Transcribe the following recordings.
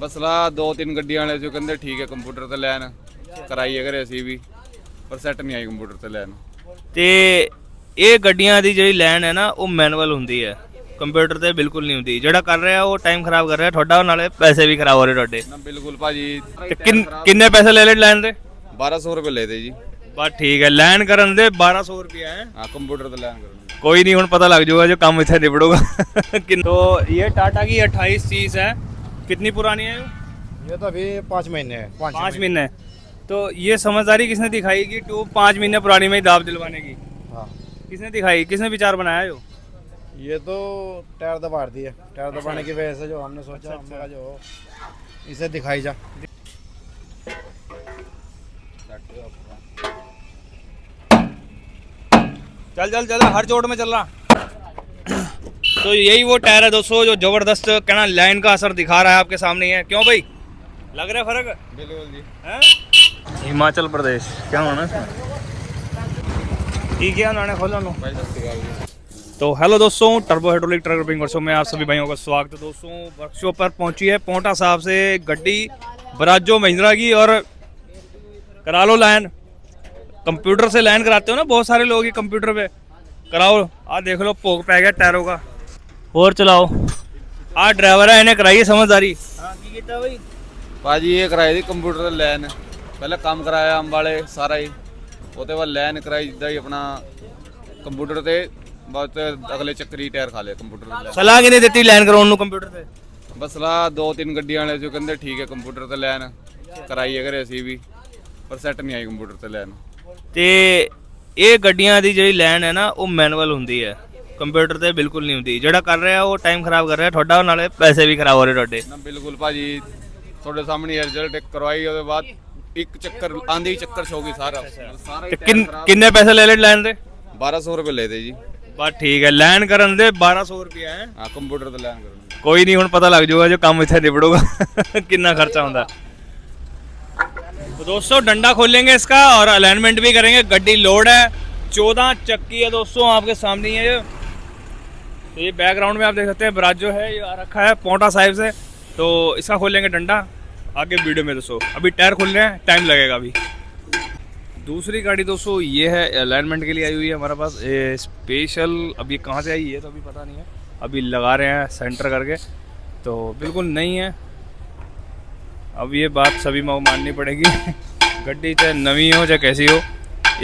बस सलाह 2-3 गड्डियां वाले जो कहते ठीक है कंप्यूटर ते लैन कराई है घरे असी भी पर सैट नहीं आई कंप्यूटर ते लैन। ਤੇ ਇਹ ਗੱਡੀਆਂ ਦੀ ਜਿਹੜੀ ਲਾਈਨ ਹੈ ਨਾ ਉਹ ਮੈਨੂਅਲ ਹੁੰਦੀ ਹੈ, ਕੰਪਿਊਟਰ ਤੇ ਬਿਲਕੁਲ ਨਹੀਂ ਹੁੰਦੀ। ਜਿਹੜਾ ਕਰ ਰਿਹਾ ਉਹ ਟਾਈਮ ਖਰਾਬ ਕਰ ਰਿਹਾ ਤੁਹਾਡਾ, ਨਾਲੇ ਪੈਸੇ ਵੀ ਖਰਾਬ ਹੋ ਰਹੇ ਤੁਹਾਡੇ। ना बिल्कुल भाजी। ਤੇ ਕਿੰਨੇ ਪੈਸੇ ਲੈ ਲਾਈਨ ਦੇ? 1200 रुपये लेते जी। ਬਸ ਠੀਕ ਹੈ, ਲਾਈਨ ਕਰਨ ਦੇ 1200 ਰੁਪਏ ਹੈ। हाँ कंप्यूटर ते लैन करनी। कोई नहीं, ਹੁਣ पता लग जाएगा जो काम इतना निपटोगा। तो ये टाटा की 2830 है, कितनी पुरानी है? ये तो अभी 5 महीने है। 5 महीने। तो ये समझदारी किसने दिखाई कि टू 5 महीने पुरानी में ही दाब दिलवाने की? हाँ, किसने दिखाई, किसने विचार बनाया जो? ये तो टायर दबा दिए, टायर दबाने की वजह से जो हमने सोचा हमने कहा जो इसे दिखाई जा। चल चल चल, हर चोट में चल रहा। तो यही वो टायर है दोस्तों जो जबरदस्त कहना लाइन का असर दिखा रहा है, आपके सामने ही है। क्यों भाई, लग रहा है फर्क? बिल्कुल जी। हैं? हिमाचल प्रदेश क्या होना इसमें? ठीक है, उन्होंने खोला लो। तो हेलो दोस्तों, turbo hydraulic truck repairing workshop में आप सभी भाइयों का स्वागत है। दोस्तों वर्कशॉप पर पहुंची है पोंटा साहब से गड्डी बराजो महिंद्रा की, और करा लो लाइन। कंप्यूटर से लाइन कराते हो ना बहुत सारे लोग, ये कंप्यूटर पे कराओ। आ देख लो पोक पै गया टायरों का। और चलाओ। आ ड्राइवर है, इन्हें कराइए समझदारी। हाँ की कीता भाई? भाजी ये कराई थी कंप्यूटर ते लैन, पहले काम कराया अंबाले सारा ही, उसके बाद लैन कराई जिदा ही अपना कंप्यूटर ते, बाद अगले चक्करी टायर खा लिया कंप्यूटर ते लैन। सलाह किने देती लाइन कराउन नू कंप्यूटर ते? बस सलाह 2-3 गड्डियां वाले जो कहते ठीक है कंप्यूटर ते लैन कराई है घरे असी भी पर सैट नहीं आई कंप्यूटर ते लैन। ਤੇ ਇਹ ਗੱਡੀਆਂ ਦੀ ਜਿਹੜੀ ਲਾਈਨ ਹੈ ਨਾ ਉਹ ਮੈਨੂਅਲ ਹੁੰਦੀ ਹੈ, ਕੰਪਿਊਟਰ ਤੇ ਬਿਲਕੁਲ ਨਹੀਂ ਹੁੰਦੀ। ਜਿਹੜਾ ਕਰ ਰਿਹਾ ਉਹ ਟਾਈਮ ਖਰਾਬ ਕਰ ਰਿਹਾ ਤੁਹਾਡਾ, ਨਾਲੇ ਪੈਸੇ ਵੀ ਖਰਾਬ ਹੋ ਰਹੇ ਤੁਹਾਡੇ। ना बिल्कुल भाजी, थोड़े सामने रिजल्ट करवाई उसके बाद एक चक्कर आंधी चक्कर छोगी सारा सारा ਤੇ ही टायर खराब। ਕਿੰਨੇ ਪੈਸੇ ਲੈ ਲਾਈਨ ਦੇ? 1200 रुपये लेते जी। ਬਸ ਠੀਕ ਹੈ, ਲਾਈਨ ਕਰਨ ਦੇ 1200 ਰੁਪਏ ਹੈ। हाँ कंप्यूटर ते लैन करनी। ਕੋਈ ਨਹੀਂ, ਹੁਣ ਪਤਾ ਲੱਗ ਜਾਊਗਾ ਜੋ ਕੰਮ ਇੱਥੇ ਨਿਬੜੂਗਾ कितना खर्चा होता। तो दोस्तों डंडा खोलेंगे इसका और अलाइनमेंट भी करेंगे। गड्डी लोड है, 14 चक्की है दोस्तों, आपके सामने ही है ये। तो ये बैकग्राउंड में आप देख सकते हैं बराजो है, ये आ रखा है पोंटा साहिब से। तो इसका खोलेंगे डंडा आगे वीडियो में दोस्तों। अभी टायर खोल रहे हैं, टाइम लगेगा अभी। दूसरी गाड़ी दोस्तों ये है, अलाइनमेंट के लिए आई हुई है हमारे पास ये स्पेशल। अब ये कहाँ से आई है तो अभी पता नहीं है, अभी लगा रहे हैं सेंटर करके, तो बिल्कुल नहीं है। अब ये बात सभी को माननी पड़ेगी, गड्डी चाहे नवी हो चाहे कैसी हो,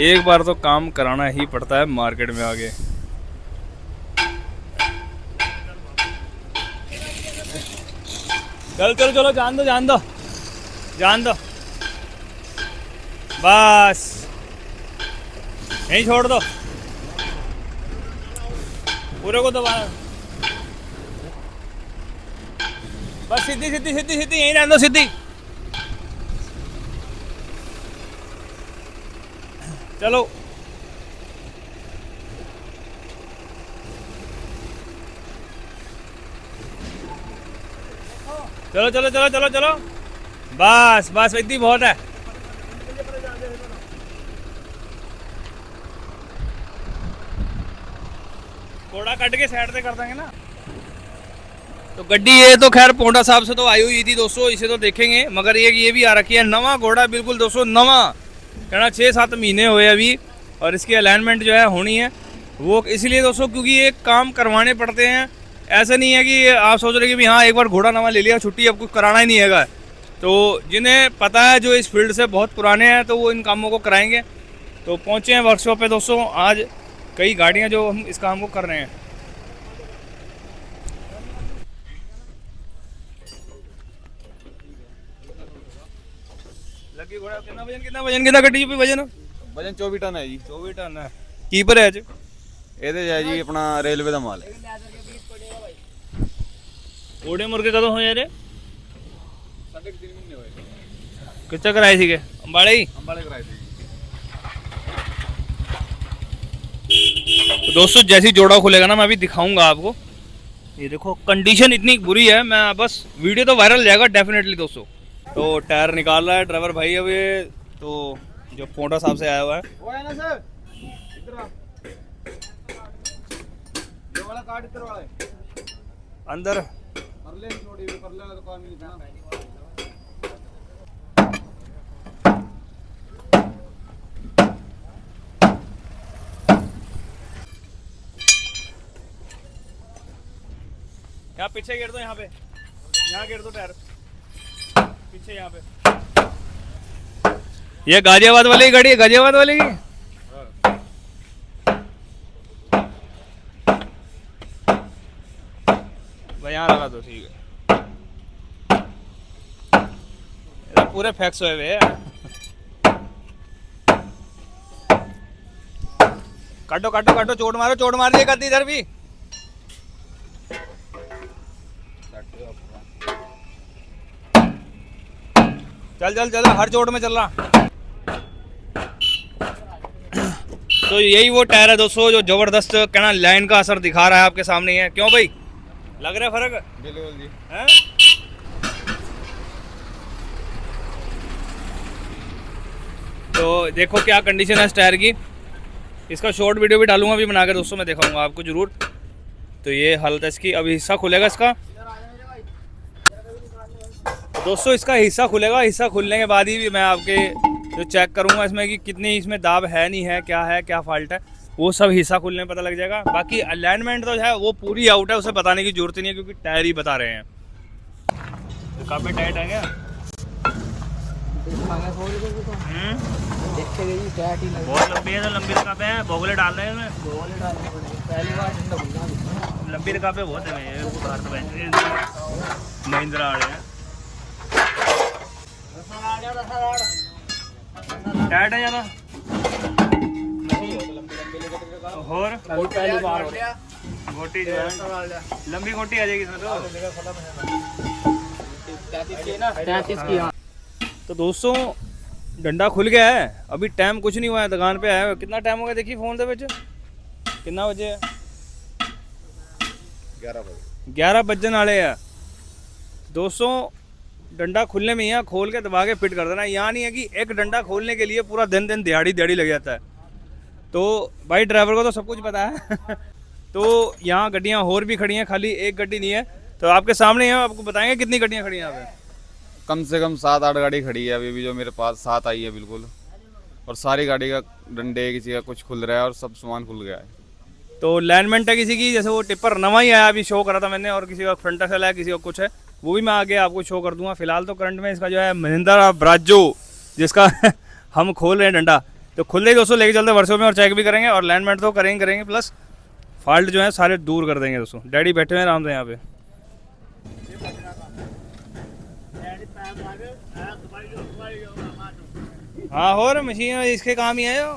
एक बार तो काम कराना ही पड़ता है मार्केट में आगे। चल चलो चलो, जान दो जान दो जान दो, बस यहीं छोड़ दो, पूरे को दबा, बस सीधी सीधी सीधी सीधी यहीं रहने दो, सीधी। चलो चलो चलो चलो चलो चलो, बस बस इतनी बहुत है। घोड़ा कट के साइड पे कर देंगे ना। तो गड्डी ये तो खैर पोंटा साहब से तो आई हुई थी दोस्तों, इसे तो देखेंगे, मगर ये भी आ रखी है नवा घोड़ा, बिल्कुल दोस्तों नवा, कहना 6-7 महीने हुए अभी। और इसकी अलाइनमेंट जो है होनी है वो इसलिए दोस्तों क्योंकि ये काम करवाने पड़ते हैं। ऐसा नहीं है कि आप सोच रहे कि भी हाँ एक बार घोड़ा नवा ले लिया छुट्टी, अब कुछ कराना ही नहीं है। तो जिन्हें पता है, जो इस फील्ड से बहुत पुराने हैं, तो वो इन कामों को कराएंगे। तो पहुँचे हैं वर्कशॉप पे दोस्तों, आज कई गाड़ियाँ जो हम इस काम को कर रहे हैं। लगी घोड़ा कितना वजन गड्डी पे वजन? वजन 24 टन है जी। 24 टन है। की पर है जी? ਇਹਦੇ ਹੈ ਜੀ ਆਪਣਾ ਰੇਲਵੇ ਦਾ ਮਾਲ ਹੈ। ओडे मुर्गे कदों होए रे? 3.5 महीने ਹੋਏ। कितना कराए थे? अंबाड़े ही? अंबाले कराए थे। तो दोस्तों जैसे ही जोड़ा खुलेगा ना मैं अभी दिखाऊंगा आपको। ये देखो कंडीशन इतनी बुरी है, मैं बस वीडियो तो वायरल जाएगा डेफिनेटली दोस्तों। तो टायर निकाल रहा है ड्राइवर भाई अब ये, तो जो पोंटा साहब से आया हुआ है। वो है ना सर, इधर आ, ये वाला कार्ड इधर वाला है अंदर और ले थोड़ी भी कर ले तो काम नहीं करना। यहाँ पीछे गिर दो, यहाँ पे यहाँ गिर दो टायर पीछे यहाँ पे। ये गाजियाबाद वाली गाड़ी है, गाजियाबाद वाली की। भाई यहाँ लगा दो, ठीक है। ये तो पूरे फैक्स हुए हुए हैं। काटो काटो काटो, चोट मारो, चोट मार दिए करती इधर भी। चल चल चल, हर चोट में चल रहा। तो यही वो टायर है दोस्तों जो जबरदस्त कहना लाइन का असर दिखा रहा है, आपके सामने ही है। क्यों भाई, लग रहा है फर्क? बिल्कुल जी। हैं? तो देखो क्या कंडीशन है इस टायर की। इसका शॉर्ट वीडियो भी डालूंगा अभी बना के दोस्तों, मैं दिखाऊंगा आपको जरूर। तो ये हालत है इसकी। अभी हिस्सा खुलेगा इसका दोस्तों, इसका हिस्सा खुलेगा। हिस्सा खुलने के बाद ही मैं आपके जो चेक करूंगा इसमें कि कितनी इसमें दाब है नहीं है, क्या फॉल्ट है, वो सब हिस्सा खुलने में पता लग जाएगा। बाकी अलाइनमेंट तो है वो पूरी आउट है, उसे बताने की जरूरत नहीं है क्योंकि टायर ही बता रहे हैं। तो काफी टाइट है क्या? बहुत लंबी है, तो लंबी रकाबे है, बोगले डाल रहे हैं लंबी रकाबे बहुत है। महिंद्रा आ रहे हैं, टाइट है ज़्यादा और गोटी जो है लंबी गोटी आ जाएगी इसमें तो दोस्तों डंडा खुल गया है। अभी टाइम कुछ नहीं हुआ है, दुकान पे आया। कितना टाइम हो गया देखिए फ़ोन दे बजे कितना बजे है? 11 बजन वाले है दोस्तों। डंडा खुलने में यहाँ खोल के दबा के फिट कर देना। यहाँ नहीं है कि एक डंडा खोलने के लिए पूरा दिन दिहाड़ी लग जाता है। तो भाई ड्राइवर को तो सब कुछ पता है तो यहाँ गड्डियाँ और भी खड़ी हैं, खाली एक गड्डी नहीं है। तो आपके सामने है, आपको बताएंगे कितनी गड्डियाँ खड़ी हैं यहाँ पे। कम से कम 7-8 गाड़ी खड़ी है अभी भी, जो मेरे पास 7 आई है बिल्कुल। और सारी गाड़ी का डंडे, किसी का कुछ खुल रहा है और सब सामान खुल गया है। तो अलाइनमेंट है किसी की, जैसे वो टिप्पर नवा ही आया अभी शो करा था मैंने, और किसी का फ्रंट एक्सल है, किसी का कुछ है, वो भी मैं आगे आपको शो कर दूंगा। फिलहाल तो करंट में इसका जो है महिंद्रा ब्राजो जिसका हम खोल रहे हैं डंडा, तो खुल ही दोस्तों लेके चलते वर्षों में और चेक भी करेंगे और अलाइनमेंट तो करेंगे प्लस फॉल्ट जो है सारे दूर कर देंगे दोस्तों। डैडी बैठे हुए हैं आराम से यहाँ पे। हाँ हो रहा मशीन इसके काम ही है जो।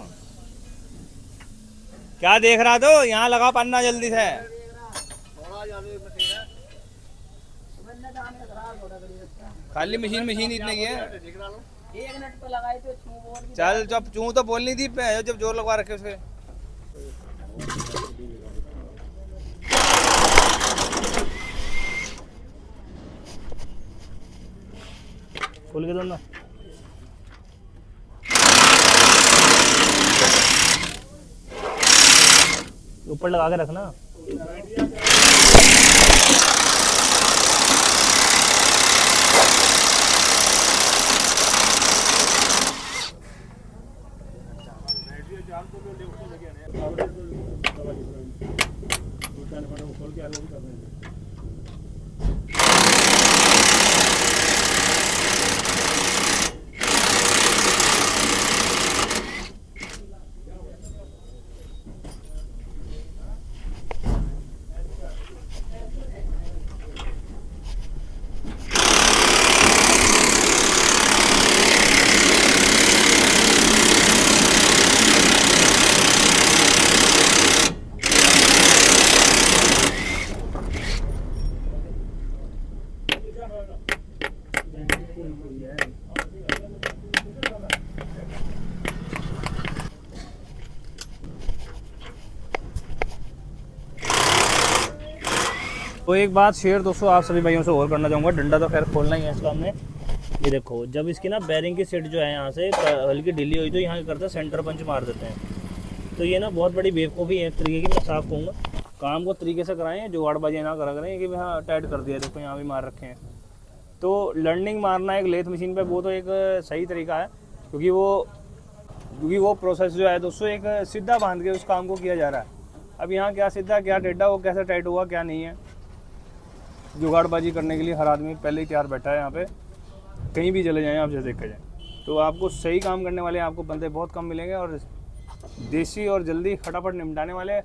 क्या देख रहा तो यहाँ लगा पन्ना जल्दी से। खाली मशीन इतने की है। चल जब चूं तो बोल नहीं थी, जब जोर लगवा रखे उसके। खोल के दो ना। ऊपर लगा के रखना। तो एक बात शेयर दोस्तों आप सभी भाइयों से और करना चाहूँगा। डंडा तो खैर खोलना ही है इसका हमने। ये देखो जब इसकी ना बैरिंग की सेट जो है यहाँ से हल्की ढीली हुई तो यहाँ करते हैं सेंटर पंच मार देते हैं। तो ये ना बहुत बड़ी बेवकूफ़ी है एक तरीके की, मैं साफ कहूँगा। काम को तरीके से कराएं, जुगाड़बाजी ना करा करें कि भाई हाँ टाइट कर दिया, देखो यहाँ भी मार रखे हैं। तो लर्निंग मारना एक लेथ मशीन पे वो तो एक सही तरीका है, क्योंकि वो प्रोसेस जो है दोस्तों एक सीधा बांध के उस काम को किया जा रहा है। अब यहाँ क्या सीधा क्या टेढ़ा, वो कैसे टाइट हुआ क्या नहीं है, जुगाड़बाजी करने के लिए हर आदमी पहले ही तैयार बैठा है यहाँ पे। कहीं भी चले जाएँ आप, जैसे देखा जाए तो आपको सही काम करने वाले आपको बंदे बहुत कम मिलेंगे, और देसी और जल्दी फटाफट निपटाने वाले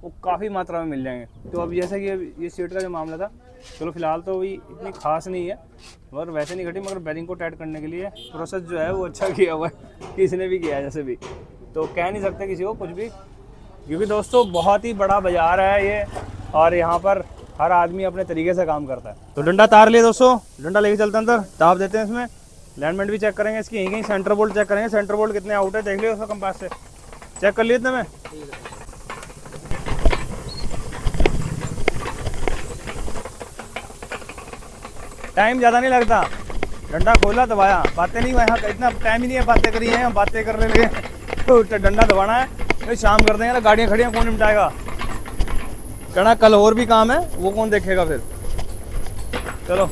वो काफ़ी मात्रा में मिल जाएंगे। तो अब जैसे कि ये सीट का जो मामला था, चलो फिलहाल तो भी इतनी खास नहीं है, मगर वैसे नहीं घटी, मगर बैरिंग को टाइट करने के लिए प्रोसेस जो है वो अच्छा किया हुआ है, किसी ने भी किया है जैसे भी। तो कह नहीं सकते किसी को कुछ भी, क्योंकि दोस्तों बहुत ही बड़ा बाजार है ये, और यहाँ पर हर आदमी अपने तरीके से काम करता है। तो डंडा तार लिए दोस्तों, डंडा लेके चलते हैं अंदर, ताप देते हैं इसमें, अलाइनमेंट भी चेक करेंगे इसकी, यहीं सेंटर बोल्ट चेक करेंगे, सेंटर बोल्ट कितने आउट है देख लियो उसका कंपास से, चेक कर लिए इतने में। टाइम ज़्यादा नहीं लगता, डंडा खोला दबाया, बातें नहीं हुआ, यहाँ इतना टाइम ही नहीं है बातें करी हैं, हम बातें करने लगे तो डंडा दबाना है, तो शाम कर देंगे ना, गाड़ियाँ खड़ी हैं कौन निपटाएगा, कहना कल और भी काम है वो कौन देखेगा फिर। चलो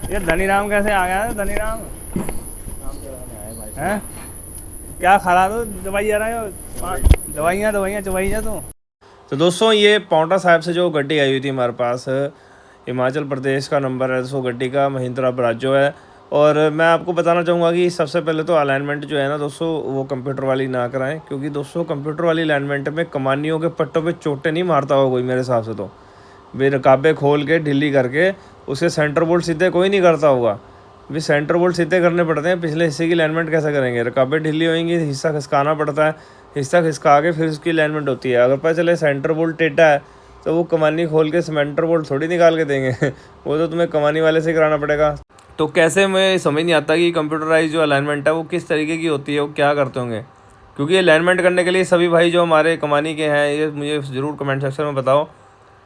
ये धनीराम कैसे आ गया है? धनीराम हैं क्या खा रहा तो दवाई आ रहा है, दवाइयाँ चबाई जा तो दोस्तों ये पाउंटा साहिब से जो गड्डी आई हुई थी हमारे पास, हिमाचल प्रदेश का नंबर है दोस्तों गड्डी का, महिंद्रा ब्राजो है। और मैं आपको बताना चाहूँगा कि सबसे पहले तो अलाइनमेंट जो है ना दोस्तों वो कंप्यूटर वाली ना कराएं, क्योंकि दोस्तों कंप्यूटर वाली अलाइनमेंट में कमानियों के पट्टों पे चोटें नहीं मारता होगा कोई मेरे हिसाब से, तो वे रकाबे खोल के ढीली करके उसके सेंटर बोल्ट सीधे कोई नहीं करता होगा। भी सेंटर बोल्ट सीधे करने पड़ते हैं, पिछले हिस्से की अलाइनमेंट कैसे करेंगे, रकाबे ढीली होंगी, हिस्सा खिसकाना पड़ता है, हिस्सा खिसका के फिर उसकी अलाइनमेंट होती है। अगर पता चले सेंटर बोल्ट टेढ़ा है तो वो कमानी खोल के सेंटर बोल्ट थोड़ी निकाल के देंगे वो तो तुम्हें कमानी वाले से कराना पड़ेगा। तो कैसे मैं समझ नहीं आता कि कंप्यूटराइज जो अलाइनमेंट है वो किस तरीके की होती है, वो क्या करते होंगे, क्योंकि अलाइनमेंट करने के लिए सभी भाई जो हमारे कमानी के हैं ये मुझे ज़रूर कमेंट सेक्शन में बताओ।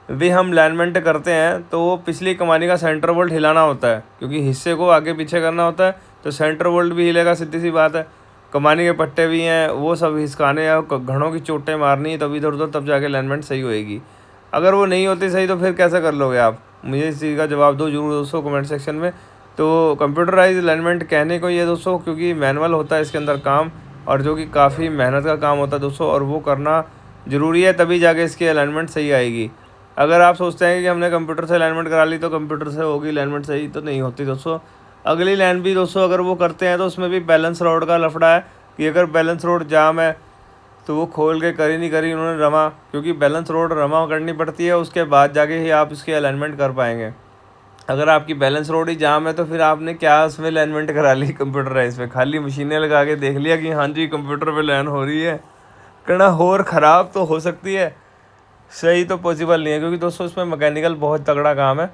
भी हम अलाइनमेंट करते हैं तो वो पिछली कमानी का सेंटर बोल्ट हिलाना होता है, क्योंकि हिस्से को आगे पीछे करना होता है, तो सेंटर बोल्ट भी हिलेगा, सीधी सी बात है। कमानी के पट्टे भी हैं वो सब हिसकाने या घड़ों की चोटें मारनी, तब इधर उधर तब जाके अलाइनमेंट सही होएगी। अगर वो नहीं होती सही तो फिर कैसे कर लोगे आप, मुझे इस चीज़ का जवाब दो जरूर दोस्तों कमेंट सेक्शन में। तो कंप्यूटराइज अलाइनमेंट कहने को ये दोस्तों, क्योंकि मैनुअल होता है इसके अंदर काम, और जो कि काफ़ी मेहनत का काम होता है दोस्तों, और वो करना ज़रूरी है, तभी जाके इसकी अलाइनमेंट सही आएगी। अगर आप सोचते हैं कि हमने कंप्यूटर से अलाइनमेंट करा ली तो कंप्यूटर से होगी अलाइनमेंट सही, तो नहीं होती दोस्तों। अगली लाइन भी दोस्तों अगर वो करते हैं तो उसमें भी बैलेंस रोड का लफड़ा है, कि अगर बैलेंस रोड जाम है तो वो खोल के करी नहीं करी उन्होंने रमा, क्योंकि बैलेंस रोड रमा करनी पड़ती है, उसके बाद जाके ही आप इसकी अलाइनमेंट कर पाएंगे। अगर आपकी बैलेंस रोड ही जाम है तो फिर आपने क्या उसमें अलाइनमेंट करा ली कंप्यूटराइज पे, खाली मशीनें लगा के देख लिया कि हाँ जी कंप्यूटर पे लाइन हो रही है, कहना और ख़राब तो हो सकती है, सही तो पॉसिबल नहीं है, क्योंकि दोस्तों इसमें मैकेनिकल बहुत तगड़ा काम है,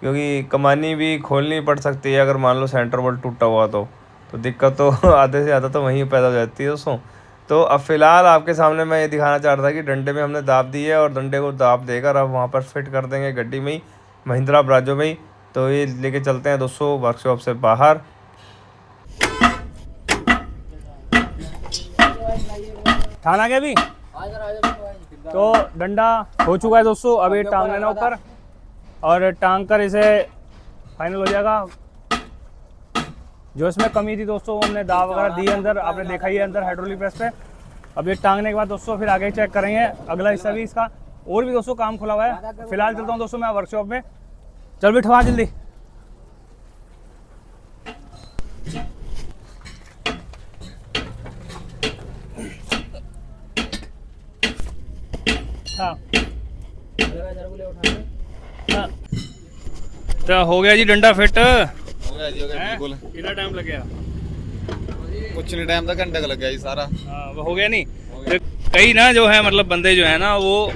क्योंकि कमानी भी खोलनी पड़ सकती है। अगर मान लो सेंटर बोल्ट टूटा हुआ तो दिक्कत तो आधे से ज़्यादा तो वहीं पैदा हो जाती है दोस्तों। तो अब फ़िलहाल आपके सामने मैं ये दिखाना चाह रहा था कि डंडे में हमने दाब दी है, और डंडे को दाब देकर अब वहाँ पर फिट कर देंगे गड्डी में ही, महिंद्रा ब्राजो में ही। तो ये लेके चलते हैं दोस्तों वर्कशॉप से बाहर। थाना के भी तो डंडा हो चुका है दोस्तों, अब ये टांग लेना ऊपर, और टांग कर इसे फाइनल हो जाएगा। जो इसमें कमी थी दोस्तों वो हमने दाव वगैरह दी अंदर, आपने देखा ही है अंदर हाइड्रोलिक प्रेस पे। अब ये टांगने के बाद दोस्तों फिर आगे चेक करेंगे अगला हिस्सा भी इसका, और भी दोस्तों काम खुला हुआ है। फिलहाल चलता हूँ दोस्तों मैं वर्कशॉप में, चल बिठवा जल्दी। हाँ तो हो गया जी डंडा फिट, हो गया जी, हो गया बिल्कुल। कितना टाइम लग गया? कुछ नहीं टाइम था, घंटे का लग गया जी सारा। हाँ वो हो गया नहीं, तो कई ना जो है मतलब बंदे जो है ना वो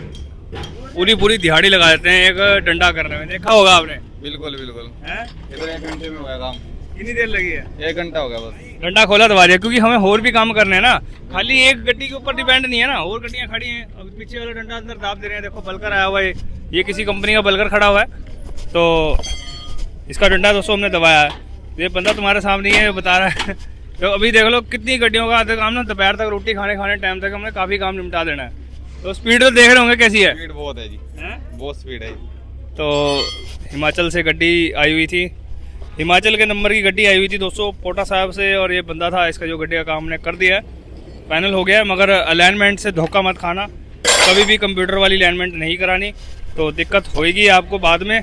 पूरी दिहाड़ी लगा देते हैं एक डंडा करने में, देखा होगा आपने। बिल्कुल बिल्कुल हैं इधर 1 घंटे में हुआ काम। कितनी देर लगी है? 1 घंटा हो गया बस। डंडा खोला दबा दिया, क्योंकि हमें और भी काम करने हैं ना, खाली एक गड्डी के ऊपर डिपेंड नहीं है ना, और गड्डियाँ खड़ी हैं। अब पीछे वाला डंडा अंदर दाब दे रहे हैं, देखो बलकर आया हुआ है, ये किसी कंपनी का बलकर खड़ा हुआ है, तो इसका डंडा दोस्तों हमने दबाया है। ये बंदा तुम्हारे सामने ही है, बता रहा है। तो अभी देख लो कितनी गड्डियों का आधा काम ना, दोपहर तक रोटी खाने टाइम तक हमने काफ़ी काम निपटा देना है। तो स्पीड तो देख रहे होंगे कैसी है, स्पीड बहुत है जी, बहुत स्पीड है जी। तो हिमाचल से गड्डी आई हुई थी, हिमाचल के नंबर की गड्डी आई हुई थी दोस्तों, पोटा साहब से, और ये बंदा था, इसका जो गड्डी का काम हमने कर दिया है, फाइनल हो गया है। मगर अलाइनमेंट से धोखा मत खाना, कभी भी कंप्यूटर वाली अलाइनमेंट नहीं करानी, तो दिक्कत होएगी आपको बाद में।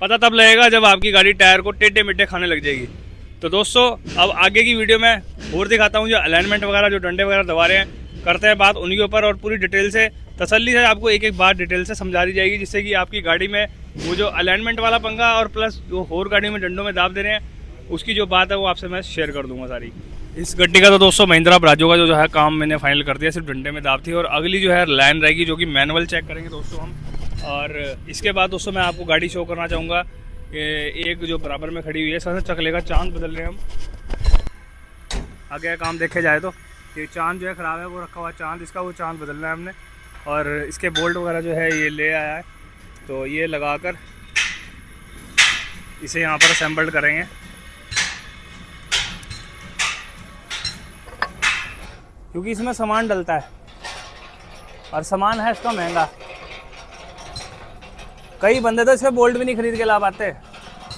पता तब लगेगा जब आपकी गाड़ी टायर को टेढ़े मेढ़े खाने लग जाएगी। तो दोस्तों अब आगे की वीडियो में और दिखाता हूँ, जो अलाइनमेंट वगैरह, जो डंडे वगैरह दबा रहे हैं, करते हैं बात उन्हीं के ऊपर, और पूरी डिटेल से तसल्ली से आपको एक एक बात डिटेल से समझा दी जाएगी, जिससे कि आपकी गाड़ी में वो जो अलाइनमेंट वाला पंगा और प्लस जो और गाड़ी में डंडों में दाब दे रहे हैं, उसकी जो बात है वो आपसे मैं शेयर कर दूंगा सारी। इस गड्डी का तो दोस्तों महिंद्रा ब्राजो का जो है काम मैंने फाइनल कर दिया, सिर्फ डंडे में दाब थी, और अगली जो है लाइन रहेगी, जो कि मैनुअल चेक करेंगे दोस्तों हम। और इसके बाद दोस्तों मैं आपको गाड़ी शो करना चाहूँगा, एक जो बराबर में खड़ी हुई है, सबसे चकले का चांद बदल रहे हैं हम। आगे का काम देखे जाए तो ये चांद जो है ख़राब है, वो रखा हुआ चांद, इसका वो चांद बदलना है हमने, और इसके बोल्ट वगैरह जो है ये ले आया है, तो ये लगाकर इसे यहाँ पर असेंबल्ड करेंगे। क्योंकि इसमें सामान डलता है, और सामान है इसका महंगा, कई बंदे तो इसके बोल्ट भी नहीं खरीद के ला पाते।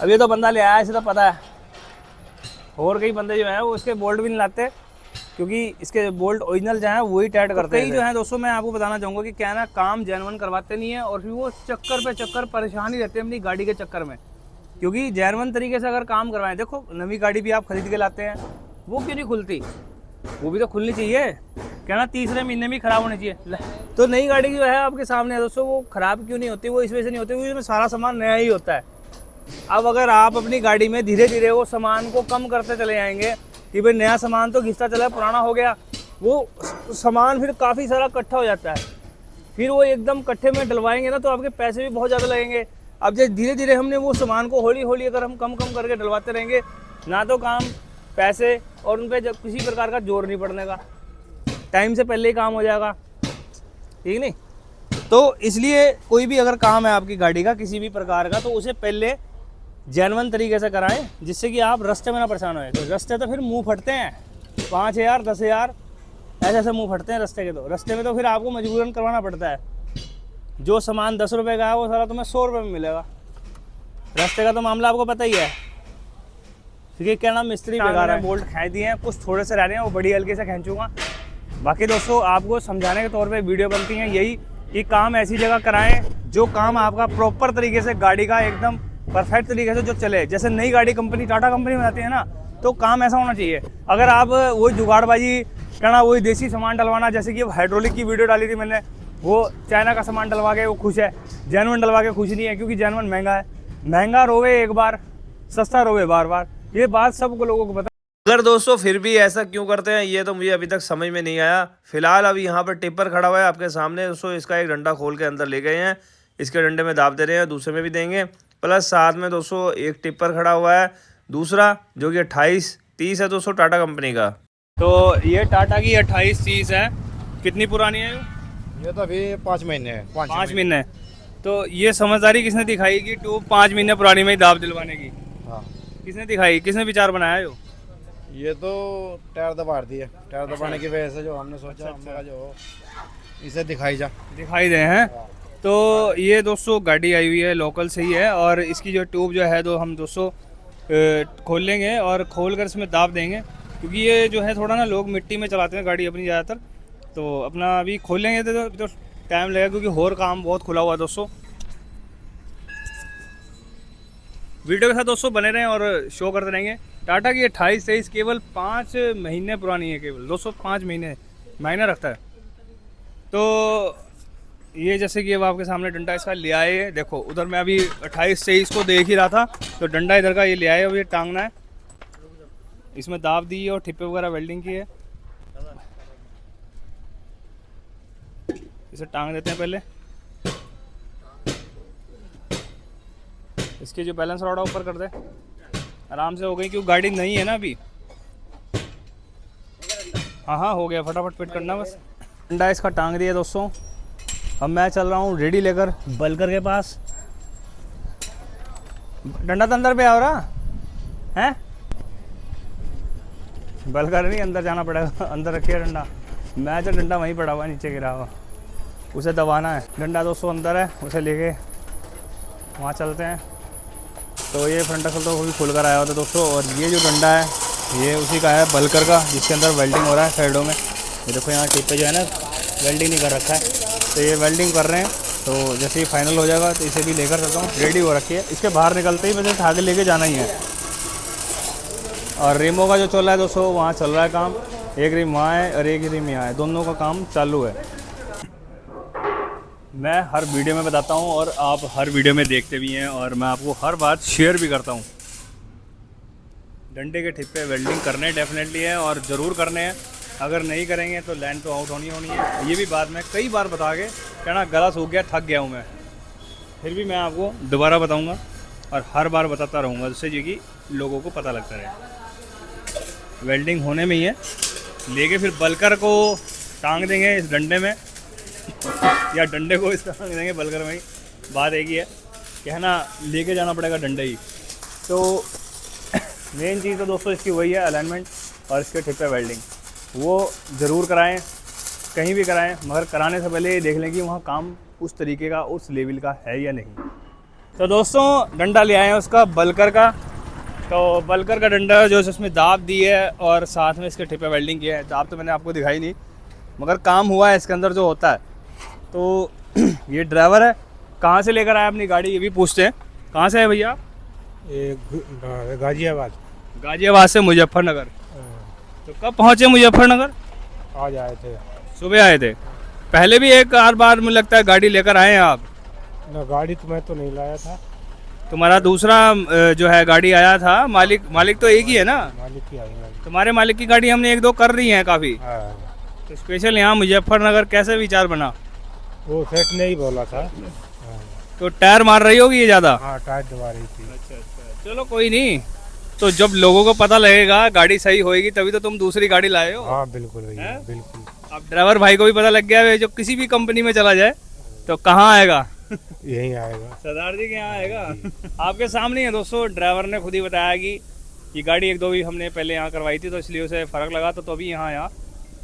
अब ये तो बंदा ले आया, इसे तो पता है, और कई बंदे जो हैं वो इसके बोल्ट भी नहीं लाते, क्योंकि इसके बोल्ट ओरिजिनल जो है वही टाइट करते हैं। कई जो है दोस्तों मैं आपको बताना चाहूँगा कि क्या ना, काम जेन्युइन करवाते नहीं है, और फिर वो चक्कर पे चक्कर परेशान ही रहते हैं अपनी गाड़ी के चक्कर में। क्योंकि जेन्युइन तरीके से अगर काम करवाएं, देखो नवी गाड़ी भी आप खरीद के लाते हैं, वो क्यों नहीं खुलती, वो भी तो खुलनी चाहिए, क्या ना तीसरे महीने में ख़राब होनी चाहिए। तो नई गाड़ी जो है आपके सामने है दोस्तों, वो ख़राब क्यों नहीं होती, वो इस वजह से नहीं होती, उसमें सारा सामान नया ही होता है। अब अगर आप अपनी गाड़ी में धीरे धीरे वो सामान को कम करते चले जाएंगे कि भाई नया सामान तो घिसता चला, पुराना हो गया, वो सामान फिर काफ़ी सारा इकट्ठा हो जाता है, फिर वो एकदम इकट्ठे में डलवाएंगे ना, तो आपके पैसे भी बहुत ज़्यादा लगेंगे। अब जैसे धीरे धीरे हमने वो सामान को हौली हौली अगर हम कम कम करके डलवाते रहेंगे ना, तो काम, पैसे और उन पर किसी प्रकार का जोर नहीं पड़ने का, टाइम से पहले ही काम हो जाएगा, ठीक नहीं। तो इसलिए कोई भी अगर काम है आपकी गाड़ी का किसी भी प्रकार का, तो उसे पहले जेन्युइन तरीके से कराएं, जिससे कि आप रास्ते में ना परेशान होए। तो रास्ते तो फिर मुंह फटते हैं, 5,000 10,000 ऐसे ऐसे मुंह फटते हैं रास्ते के, तो रास्ते में तो फिर आपको मजबूरन करवाना पड़ता है। जो सामान 10 रुपये का है वो सारा तुम्हें 100 रुपये में मिलेगा। रास्ते का तो मामला आपको पता ही है, क्योंकि क्या नाम मिस्त्री बेकार है, बोल्ट खींच दिए हैं, कुछ थोड़े से रह रहे हैं, वो बड़ी हल्के से खींचूंगा। बाकी दोस्तों आपको समझाने के तौर पे वीडियो बनती हैं यही, कि काम ऐसी जगह कराएं जो काम आपका प्रॉपर तरीके से, गाड़ी का एकदम परफेक्ट तरीके से जो चले। जैसे नई गाड़ी कंपनी टाटा कंपनी में आती है ना, तो काम ऐसा होना चाहिए। अगर आप वही जुगाड़बाजी करना, वही देसी सामान डलवाना, जैसे कि हाइड्रोलिक की वीडियो डाली थी मैंने, वो चाइना का सामान डलवा के वो खुश है, जेन्युइन डलवा के खुश नहीं है, क्योंकि जेन्युइन महंगा है। महंगा रोवे एक बार, सस्ता रोवे बार बार, ये बात सब लोगों को पता। अगर दोस्तों फिर भी ऐसा क्यों करते हैं, ये तो मुझे अभी तक समझ में नहीं आया। फिलहाल अभी यहाँ पर टिप्पर खड़ा हुआ है आपके सामने दोस्तों, इसका एक डंडा खोल के अंदर ले गए हैं, इसके डंडे में दाब दे रहे हैं, दूसरे में भी देंगे, प्लस साथ में दोस्तों एक टिप्पर खड़ा हुआ है दूसरा, जो कि 2830 है दोस्तों, टाटा कंपनी का। तो ये टाटा की 2830 है, कितनी पुरानी है ये तो अभी 5 महीने है, 5 महीने। तो ये समझदारी किसने दिखाई कि ट्यूब 5 महीने पुरानी में ही दाब दिलवाने की, हाँ किसने दिखाई, किसने विचार बनाया यो? ये तो टायर दबा दिए, टायर दबाने की वजह से जो हमने सोचा हमने कहा जो इसे दिखाई दे हैं। तो ये दोस्तों गाड़ी आई हुई है, लोकल से ही है, और इसकी जो ट्यूब जो है तो हम दोस्तों खोल लेंगे और खोल कर इसमें दाब देंगे, क्योंकि ये जो है थोड़ा ना लोग मिट्टी में चलाते हैं गाड़ी अपनी ज़्यादातर, तो अपना अभी खोल लेंगे तो टाइम लगेगा, क्योंकि और काम बहुत खुला हुआ है दोस्तों। वीडियो के साथ दोस्तों बने रहें और शो करते रहेंगे। टाटा की 2823 केवल 5 महीने पुरानी है, केवल दोस्तों 5 महीने मायने रखता है। तो ये जैसे कि अब आपके सामने डंडा इसका ले आए, देखो उधर मैं अभी 2823 को देख ही रहा था, तो डंडा इधर का ये ले आए, अब ये टांगना है, इसमें दाब दी है और ठिप्पे वगैरह वेल्डिंग की है, इसे टांग देते हैं पहले। इसकी जो बैलेंस रॉड है ऊपर कर दे, आराम से हो गई क्योंकि गाड़ी नहीं है ना अभी। हाँ हाँ हो गया, फटाफट फिट करना बस। डंडा इसका टांग दिया दोस्तों। अब मैं चल रहा हूँ रेडी लेकर बलकर के पास। डंडा तो अंदर पे आ रहा है, बलकर नहीं अंदर जाना पड़ेगा। अंदर रखिए डंडा। मैं तो डंडा वहीं पड़ा हुआ नीचे गिरा हुआ, उसे दबाना है। डंडा दोस्तों अंदर है, उसे लेके वहाँ चलते हैं। तो ये फ्रंट असल तो भी खुल कर आया होता दोस्तों। और ये जो डंडा है ये उसी का है बलकर का, जिसके अंदर वेल्डिंग हो रहा है साइडों में। ये देखो यहाँ टिप पे जो है ना वेल्डिंग नहीं कर रखा है, तो ये वेल्डिंग कर रहे हैं। तो जैसे ही फाइनल हो जाएगा तो इसे भी लेकर चलता हूँ। रेडी हो रखी है, इसके बाहर निकलते ही मुझे उठा के लेके जाना ही है। और रिमों का जो चल रहा है दोस्तों वहाँ चल रहा है काम। एक रिम वहाँ है और एक रिम यहाँ है, दोनों का काम चालू है। मैं हर वीडियो में बताता हूँ और आप हर वीडियो में देखते भी हैं, और मैं आपको हर बात शेयर भी करता हूँ। डंडे के टिप पे वेल्डिंग करने डेफिनेटली है और ज़रूर करने हैं। अगर नहीं करेंगे तो लाइन तो आउट होनी है। ये भी बात मैं कई बार बता के कहना गला सूख गया, थक गया हूँ मैं, फिर भी मैं आपको दोबारा बताऊँगा और हर बार बताता रहूँगा, जिससे ये कि लोगों को पता लगता रहे। वेल्डिंग होने में ही है, लेके फिर बलकर को टांग देंगे इस डंडे में या डंडे को इस टांग देंगे बलकर में ही। बात एक ही है, कहना लेके जाना पड़ेगा डंडे ही। तो मेन चीज़ तो दोस्तों इसकी वही है अलाइनमेंट और इसके टिप पे वेल्डिंग। वो ज़रूर कराएं, कहीं भी कराएं, मगर कराने से पहले ये देख लें कि वहाँ काम उस तरीके का उस लेवल का है या नहीं। तो दोस्तों डंडा ले आए हैं उसका बलकर का। तो बलकर का डंडा जो इसमें दाब दी है और साथ में इसके टिप पे वेल्डिंग किया है। दाब तो मैंने आपको दिखाई नहीं, मगर काम हुआ है इसके अंदर जो होता है। तो ये ड्राइवर है, कहाँ से लेकर आया अपनी गाड़ी ये भी पूछते हैं। कहाँ से है भैया? गाजियाबाद। गाजियाबाद से मुजफ्फरनगर। तो कब पहुँचे मुजफ्फरनगर? आज आए थे, सुबह आए थे। पहले भी एक आध बार मुझे लगता है गाड़ी लेकर आए हैं आप। ना गाड़ी तो मैं तो नहीं लाया था, तुम्हारा दूसरा जो है गाड़ी आया था। मालिक तो एक ही है ना? मालिक की आई गाड़ी। तुम्हारे मालिक की गाड़ी हमने एक दो कर रही है काफ़ी। तो स्पेशल यहाँ मुजफ्फरनगर कैसे विचार बना? वो सेठ ने ही बोला था। तो टायर मार रही होगी ये ज़्यादा? हाँ टायर दबा रही थी। अच्छा अच्छा, चलो कोई नहीं। तो जब लोगों को पता लगेगा गाड़ी सही होएगी तभी तो तुम दूसरी गाड़ी लाए हो। हाँ बिल्कुल भैया, बिल्कुल। अब ड्राइवर भाई को भी पता लग गया है, जो किसी भी कंपनी में चला जाए तो कहाँ आएगा? यहीं आएगा, सरदार जी के यहाँ आएगा। आपके सामने ही है दोस्तों, ड्राइवर ने खुद ही बताया कि ये गाड़ी एक दो भी हमने पहले यहाँ करवाई थी, तो इसलिए उसे फ़र्क लगा तो अभी यहाँ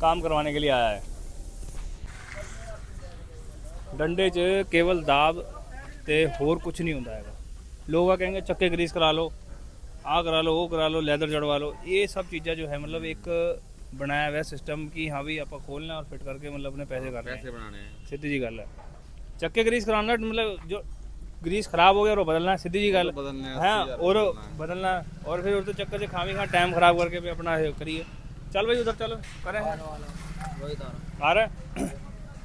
काम करवाने के लिए आया है। डंडे च केवल दाब ते होर कुछ नहीं होता है। लोग कहेंगे चक्के ग्रीस करा लो, आ करा लो, वो करा लो, लेदर जड़वा लो। ये सब चीज़ें जो है मतलब एक बनाया हुआ है सिस्टम की हाँ भाई आप खोलना और फिट करके मतलब अपने पैसे कर पैसे बनाने हैं। सीधी जी गल है। चक्के ग्रीस कराना मतलब जो ग्रीस खराब हो गया और वो बदलना है, सीधी जी गल बदलने है। और बदलना है और फिर उस चक्कर से खामी खा टाइम खराब करके भी अपना करिए। चल भाई उधर चलो करें आ रहे।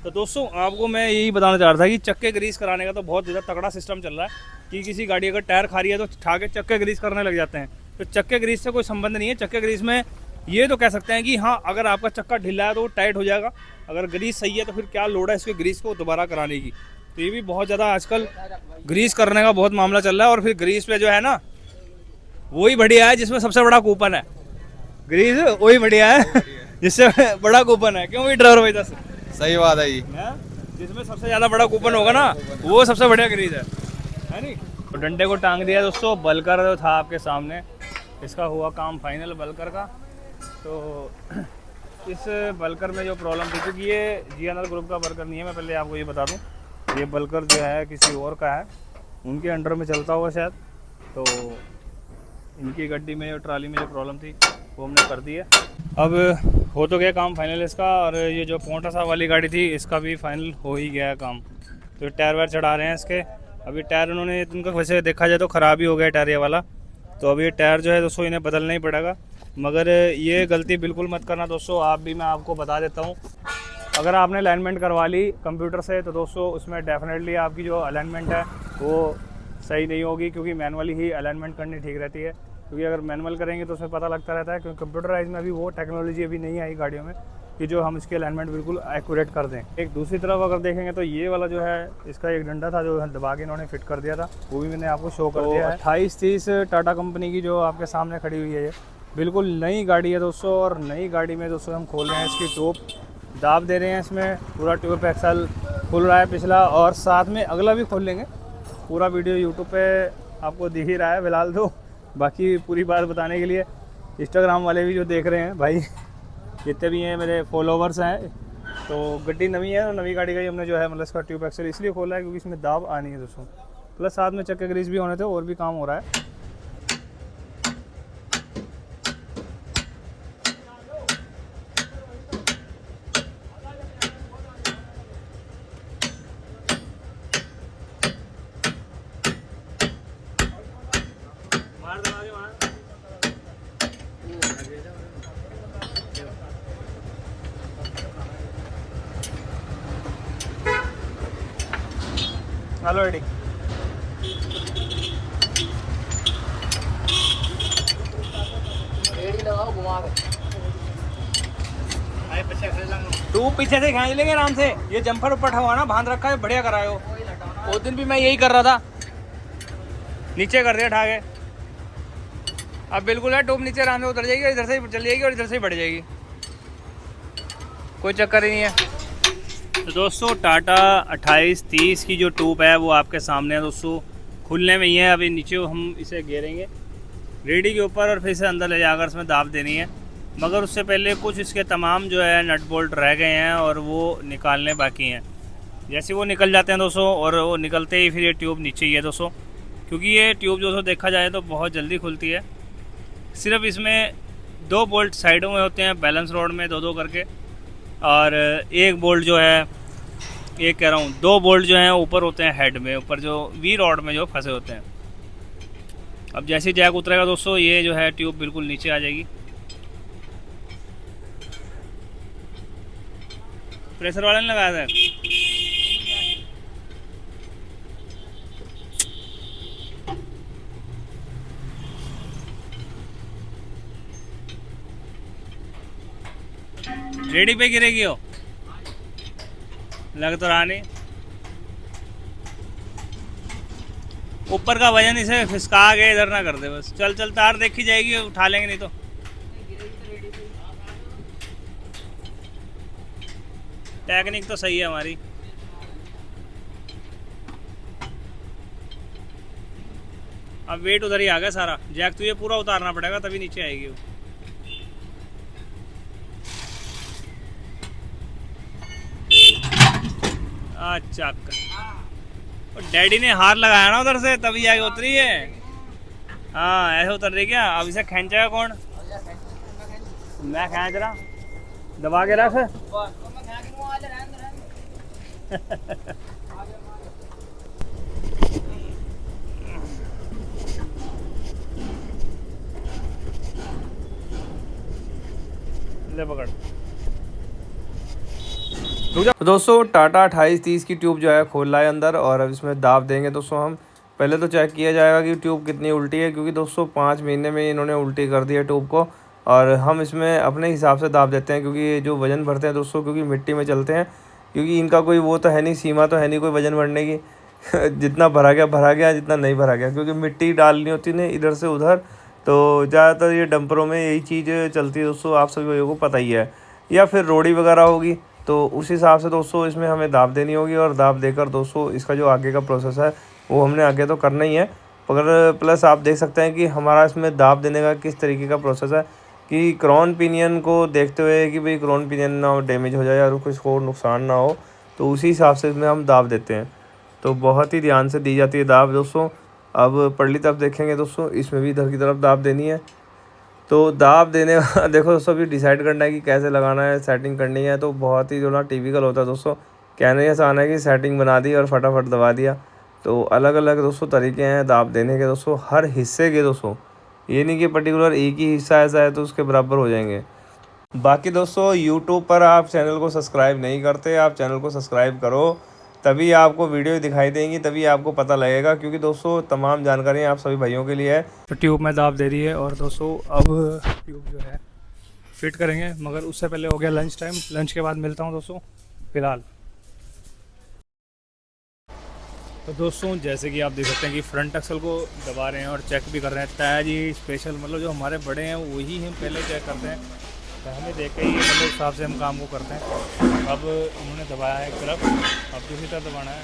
तो दोस्तों आपको मैं यही बताना चाह रहा था कि चक्के ग्रीस कराने का तो बहुत ज़्यादा तगड़ा सिस्टम चल रहा है कि किसी गाड़ी अगर टायर खा रही है तो ठा के चक्के ग्रीस करने लग जाते हैं। तो चक्के ग्रीस से कोई संबंध नहीं है। चक्के ग्रीस में ये तो कह सकते हैं कि हाँ अगर आपका चक्का ढीला है तो वो टाइट हो जाएगा, अगर ग्रीस सही है तो फिर क्या लोड है इसके ग्रीस को दोबारा कराने की। तो ये भी बहुत ज़्यादा आजकल ग्रीस करने का बहुत मामला चल रहा है। और फिर ग्रीस पे जो है ना वही बढ़िया है जिसमें सबसे बड़ा कूपन है। ग्रीस वही बढ़िया है जिससे बड़ा कूपन है। क्यों भाई ड्राइवर भाई दस? सही बात है जी। जिसमें सबसे ज़्यादा बड़ा कूपन होगा ना वो सबसे बढ़िया ग्रीस है नहीं? तो डंडे को टांग दिया दोस्तों। बलकर जो था आपके सामने, इसका हुआ काम फाइनल बलकर का। तो इस बलकर में जो प्रॉब्लम थी, क्योंकि ये जीएनएल ग्रुप का बलकर नहीं है, मैं पहले आपको ये बता दूं, ये बलकर जो है किसी और का है, उनके अंडर में चलता हुआ शायद। तो इनकी गड्डी में ट्राली में जो प्रॉब्लम थी वो हमने कर दी है। अब हो तो गया काम फाइनल इसका। और ये जो पोंटा साहब वाली गाड़ी थी इसका भी फाइनल हो ही गया है काम। तो टायर वायर चढ़ा रहे हैं इसके। अभी टायर उन्होंने इनका वैसे देखा जाए तो ख़राब ही हो गया टायर ये वाला। तो अभी ये टायर जो है दोस्तों इन्हें बदलना ही पड़ेगा। मगर ये गलती बिल्कुल मत करना दोस्तों, आप भी, मैं आपको बता देता हूँ। अगर आपने अलाइनमेंट करवा ली कंप्यूटर से तो दोस्तों उसमें डेफिनेटली आपकी जो अलाइनमेंट है वो सही नहीं होगी, क्योंकि मैनुअली ही अलाइनमेंट करनी ठीक रहती है। क्योंकि अगर मैनुअल करेंगे तो उसमें पता लगता रहता है, क्योंकि कंप्यूटराइज में अभी वो टेक्नोलॉजी अभी नहीं आई गाड़ियों में कि जो हम इसके अलाइनमेंट बिल्कुल एक्यूरेट कर दें। एक दूसरी तरफ अगर देखेंगे तो ये वाला जो है इसका एक डंडा था जो दबा के इन्होंने फिट कर दिया था, वो भी मैंने आपको शो कर दिया है। 2830 टाटा कंपनी की जो आपके सामने खड़ी हुई है, ये बिल्कुल नई गाड़ी है दोस्तों। और नई गाड़ी में दोस्तों हम खोल रहे हैं इसकी टॉप, दाब दे रहे हैं इसमें, पूरा ट्यूब एक्सल खुल रहा है पिछला, और साथ में अगला भी खोल लेंगे। पूरा वीडियो यूट्यूब पे आपको दिख ही रहा है फिलहाल तो, बाकी पूरी बात बताने के लिए इंस्टाग्राम वाले भी जो देख रहे हैं भाई, जितने भी हैं मेरे फॉलोवर्स हैं, तो गड्डी नवी है, तो नवी गाड़ी का ही हमने जो है मतलब इसका ट्यूब एक्सल इसलिए खोला है क्योंकि इसमें दाब आनी है दोस्तों। प्लस साथ में चक्के ग्रीस भी होने थे, और भी काम हो रहा है। Hello ready. तू पीछे से खींच लेंगे आराम से। ये जंपर ऊपर हुआ ना, बांध रखा है, बढ़िया कराए हो। उस दिन भी मैं यही कर रहा था, नीचे कर दिया उठा के। अब बिल्कुल है, टूब नीचे आराम से उतर जाएगी, इधर से चल जाएगी और इधर से बढ़ जाएगी, कोई चक्कर ही नहीं है। तो दोस्तों टाटा 2830 की जो ट्यूब है वो आपके सामने है दोस्तों, खुलने में ही है। अभी नीचे हम इसे घेरेंगे रेडी के ऊपर और फिर से अंदर ले जाकर इसमें दाब देनी है। मगर उससे पहले कुछ इसके तमाम जो है नट बोल्ट रह गए हैं और वो निकालने बाकी हैं। जैसे वो निकल जाते हैं दोस्तों, और वो निकलते ही फिर ये ट्यूब नीचे ही है दोस्तों, क्योंकि ये ट्यूब दोस्तों देखा जाए तो बहुत जल्दी खुलती है। सिर्फ इसमें 2 बोल्ट साइडों में होते हैं, बैलेंस रोड में 2-2 करके, और एक बोल्ट जो है, एक कह रहा हूँ 2 बोल्ट जो हैं ऊपर होते हैं हेड में, ऊपर जो वी रॉड में जो फंसे होते हैं। अब जैसे ही जैक उतरेगा दोस्तों, ये जो है ट्यूब बिल्कुल नीचे आ जाएगी। प्रेशर वाले ने लगाया था। रेडी पे गिरेगी हो, लग तो रहा नहीं। ऊपर का वजन इसे खिसका के इधर ना कर दे बस। चल चल, तार देखी जाएगी, उठा लेंगे नहीं तो। टेक्निक तो सही है हमारी। अब वेट उधर ही आ गया सारा। जैक तुझे पूरा उतारना पड़ेगा तभी नीचे आएगी वो। अच्छा, और डैडी ने हार लगाया ना उधर से, तभी आगे उतरी है। हाँ ऐसे उतर रही क्या? अब इसे खींचेगा कौन? मैं खींच रहा, दबा के रख। ले पकड़। तो दोस्तों टाटा 2830 की ट्यूब जो है खोल रहा है अंदर, और अब इसमें दाब देंगे दोस्तों हम। पहले तो चेक किया जाएगा कि ट्यूब कितनी उल्टी है, क्योंकि दोस्तों 5 महीने में इन्होंने उल्टी कर दी है ट्यूब को। और हम इसमें अपने हिसाब से दाब देते हैं, क्योंकि ये जो वज़न भरते हैं दोस्तों, क्योंकि मिट्टी में चलते हैं, क्योंकि इनका कोई वो तो है नहीं, सीमा तो है नहीं कोई वज़न भरने की। जितना भरा गया, जितना नहीं भरा गया, क्योंकि मिट्टी डालनी होती है इधर से उधर। तो ज़्यादातर ये डंपरों में यही चीज़ चलती है दोस्तों, आप सभी को पता ही है। या फिर रोड़ी वगैरह होगी तो उस हिसाब से दोस्तों इसमें हमें दाब देनी होगी। और दाब देकर दोस्तों इसका जो आगे का प्रोसेस है वो हमने आगे तो करना ही है। मगर प्लस आप देख सकते हैं कि हमारा इसमें दाब देने का किस तरीके का प्रोसेस है, कि क्राउन पिनियन को देखते हुए कि भाई क्राउन पिनियन ना डैमेज हो जाए और कुछ और नुकसान ना हो, तो उसी हिसाब से इसमें हम दाब देते हैं। तो बहुत ही ध्यान से दी जाती है दाब दोस्तों। अब पड़ली तरफ देखेंगे दोस्तों, इसमें भी इधर की तरफ दाब देनी है। तो दाब देने का देखो दोस्तों, अभी डिसाइड करना है कि कैसे लगाना है, सेटिंग करनी है। तो बहुत ही जो ना टिपिकल होता है दोस्तों, कहने ऐसा आना है कि सेटिंग बना दी और फटाफट दबा दिया। तो अलग अलग दोस्तों तरीके हैं दाब देने के दोस्तों, हर हिस्से के दोस्तों। ये नहीं कि पर्टिकुलर एक ही हिस्सा ऐसा है तो उसके बराबर हो जाएंगे। बाकी दोस्तों यूट्यूब पर आप चैनल को सब्सक्राइब नहीं करते, आप चैनल को सब्सक्राइब करो। तभी आपको वीडियो दिखाई देंगी, तभी आपको पता लगेगा, क्योंकि दोस्तों तमाम जानकारियाँ आप सभी भाइयों के लिए है। तो ट्यूब में दाब दे रही है और दोस्तों अब ट्यूब जो है फिट करेंगे, मगर उससे पहले हो गया लंच टाइम। लंच के बाद मिलता हूँ दोस्तों फ़िलहाल। तो दोस्तों जैसे कि आप देख सकते हैं कि फ्रंट एक्सल को दबा रहे हैं और चेक भी कर रहे हैं। ताया जी स्पेशल, मतलब जो हमारे बड़े हैं वही हम पहले चेक करते हैं, पहले देख के ही मतलब हिसाब से हम काम को करते हैं। अब उन्होंने दबाया है एक तरफ, अब दूसरी तरफ दबाना है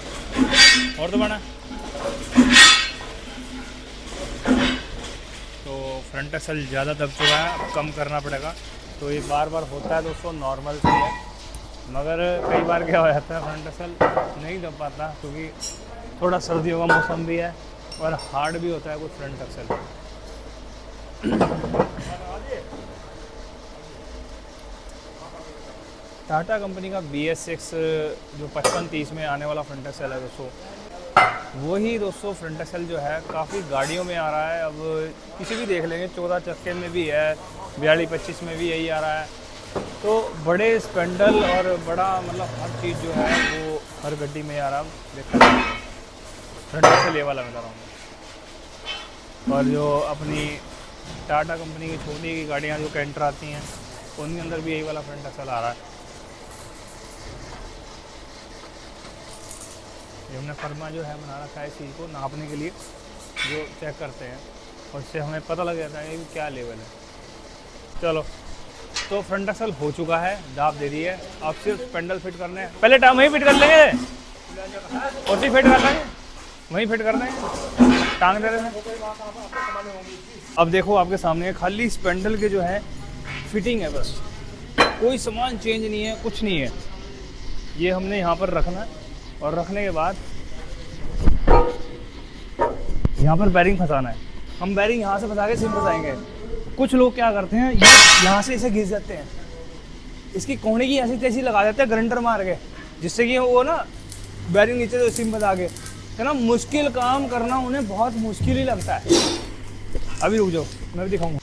और दबाना है। तो फ्रंट एक्सल ज़्यादा दब चुका है, अब कम करना पड़ेगा। तो ये बार बार होता है दोस्तों, नॉर्मल से है, मगर कई बार क्या हो जाता है फ्रंट एक्सल नहीं दब पाता, क्योंकि थोड़ा सर्दियों का मौसम भी है और हार्ड भी होता है कुछ फ्रंट एक्सल। टाटा कंपनी का BS6 जो 5530 में आने वाला फ्रंट एक्सल है दोस्तों, वही दोस्तों फ्रंट एक्सल जो है काफ़ी गाड़ियों में आ रहा है। अब किसी भी देख लेंगे, 14 चक्के में भी है, 42-25 में भी यही आ रहा है। तो बड़े स्पेंडल और बड़ा मतलब हर चीज़ जो है वो हर गड्डी में आ रहा है। देखा फ्रंट एक्सल ये वाला बता रहा हूँ। और जो अपनी टाटा कंपनी की छोटी की गाड़ियाँ जो कैंटर आती हैं, उनके अंदर भी यही वाला फ्रंट एक्सल आ रहा है। ये हमने फर्मा जो है बना रखा है इस चीज़ को नापने के लिए, जो चेक करते हैं और इससे हमें पता लग जाता है कि क्या लेवल है। चलो, तो फ्रंट एक्सल हो चुका है, दाब दे दी है, अब सिर्फ स्पेंडल फिट करने हैं। पहले टांग वहीं फिट कर लेंगे और फिट कर लेंगे, वहीं फिट कर देंगे, टांग दे रहे हैं। अब देखो आपके सामने खाली स्पेंडल के जो है फिटिंग है, बस कोई सामान चेंज नहीं है, कुछ नहीं है। ये हमने यहाँ पर रखना है और रखने के बाद यहाँ पर बैरिंग फंसाना है। हम बैरिंग यहाँ से फंसा के सिम फंसाएंगे। कुछ लोग क्या करते हैं, ये यहाँ से इसे घिस देते हैं, इसकी कोहनी की ऐसी तैसी लगा देते हैं ग्राइंडर मार के, जिससे कि वो ना बैरिंग नीचे से सिम फंसा के, है ना, मुश्किल काम करना उन्हें बहुत मुश्किल ही लगता है। अभी रुक जाओ, मैं भी दिखाऊंगा।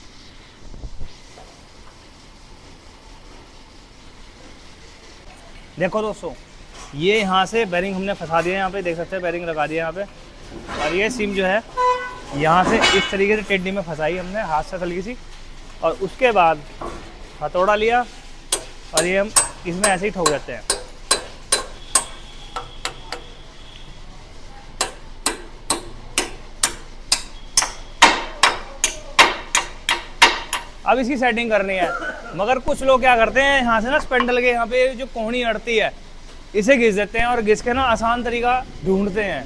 देखो दोस्तों, ये यहाँ से बैरिंग हमने फंसा दिया है, यहाँ पे देख सकते हैं बैरिंग लगा दिया यहाँ पे, और ये सिम जो है यहाँ से इस तरीके से टेढ़ी में फंसाई हमने हाथ से हल्की सी, और उसके बाद हथौड़ा लिया और ये हम इसमें ऐसे ही ठोक देते हैं। अब इसकी सेटिंग करनी है, मगर कुछ लोग क्या करते हैं, यहाँ से ना स्पेंडल के यहाँ पे जो कोहनी अड़ती है इसे घिस देते हैं और घिस के ना आसान तरीका ढूंढते हैं।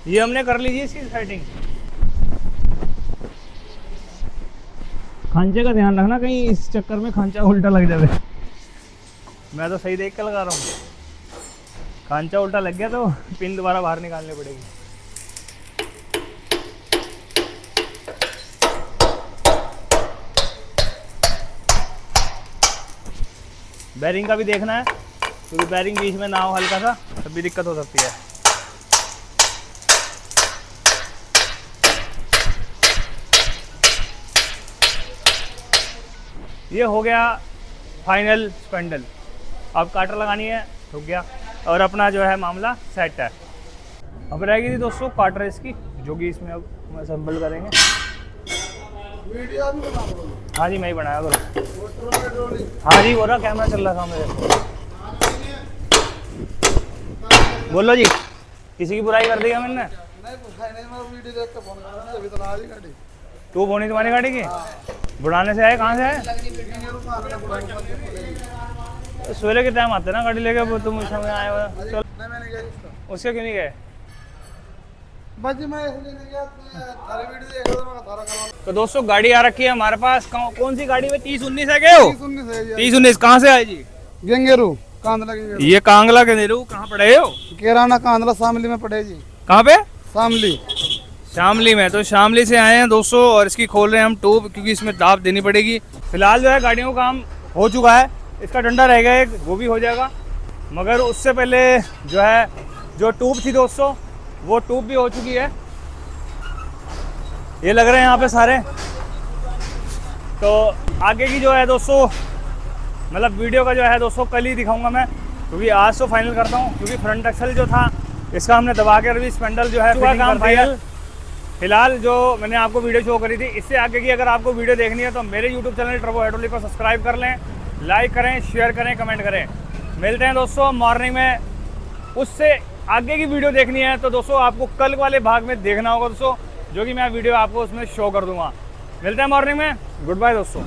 ये हमने कर लीजिए इसकी सेटिंग। खांचे का ध्यान रखना, कहीं इस चक्कर में खांचा उल्टा लग जाए। मैं तो सही देख के लगा रहा हूँ, खांचा उल्टा लग गया तो पिन दोबारा बाहर निकालनी पड़ेगी। बैरिंग का भी देखना है, क्योंकि बैरिंग बीच में ना हो हल्का सा, तब भी दिक्कत हो सकती है। ये हो गया फाइनल स्पेंडल। अब काटर लगानी है, रुक गया, और अपना जो है मामला सेट है। अब रहेगी थी दोस्तों काटर इसकी, जो कि इसमें अब हम असेंबल करेंगे। हाँ जी, मैं ही बनाया करो। हाँ जी, बोल रहा, कैमरा चल रहा था मेरे। बोलो जी, किसी की बुराई कर दी क्या मैंने? तू बोनी तुम्हारी गाड़ी की बुढ़ाने से आए, कहाँ से आए? सवेरे के टाइम आते ना गाड़ी लेके, तुम उस समय आए हो। चलो, उसके क्यों नहीं गए? तो दोस्तों गाड़ी आ रखी है हमारे पास। कौन सी गाड़ी में 3019 है क्या? 3019 कहाँ से आई जी? गंगेरू कांदला गंगेरू। ये कांगला के नेहरू कहाँ पड़े हो? केराना कांदला शामली में पड़े जी। कहाँ पे? शामली। शामली में। तो शामली से आए हैं दोस्तों और इसकी खोल रहे हैं हम ट्यूब, क्योंकि इसमें दाब देनी पड़ेगी। फिलहाल जो है गाड़ियों का काम हो चुका है, इसका डंडा रह गया एक, वो भी हो जाएगा। मगर उससे पहले जो है जो ट्यूब थी दोस्तों, वो ट्यूब भी हो चुकी है। ये लग रहे हैं यहाँ पे सारे। तो आगे की जो है दोस्तों, मतलब वीडियो का जो है दोस्तों कल ही दिखाऊंगा मैं, क्योंकि आज तो फाइनल करता हूँ, क्योंकि फ्रंट एक्सल जो था इसका हमने दबा के अभी स्पेंडल जो है फिटिंग कर दिया है। फिलहाल जो मैंने आपको वीडियो शो करी थी, इससे आगे की अगर आपको वीडियो देखनी है तो मेरे यूट्यूब चैनल टर्बो हाइड्रोलिक को सब्सक्राइब कर लें, लाइक करें, शेयर करें, कमेंट करें। मिलते हैं दोस्तों मॉर्निंग में। उससे आगे की वीडियो देखनी है तो दोस्तों आपको कल वाले भाग में देखना होगा दोस्तों, जो कि मैं वीडियो आपको उसमें शो कर दूंगा। मिलते हैं मॉर्निंग में। गुड बाय दोस्तों।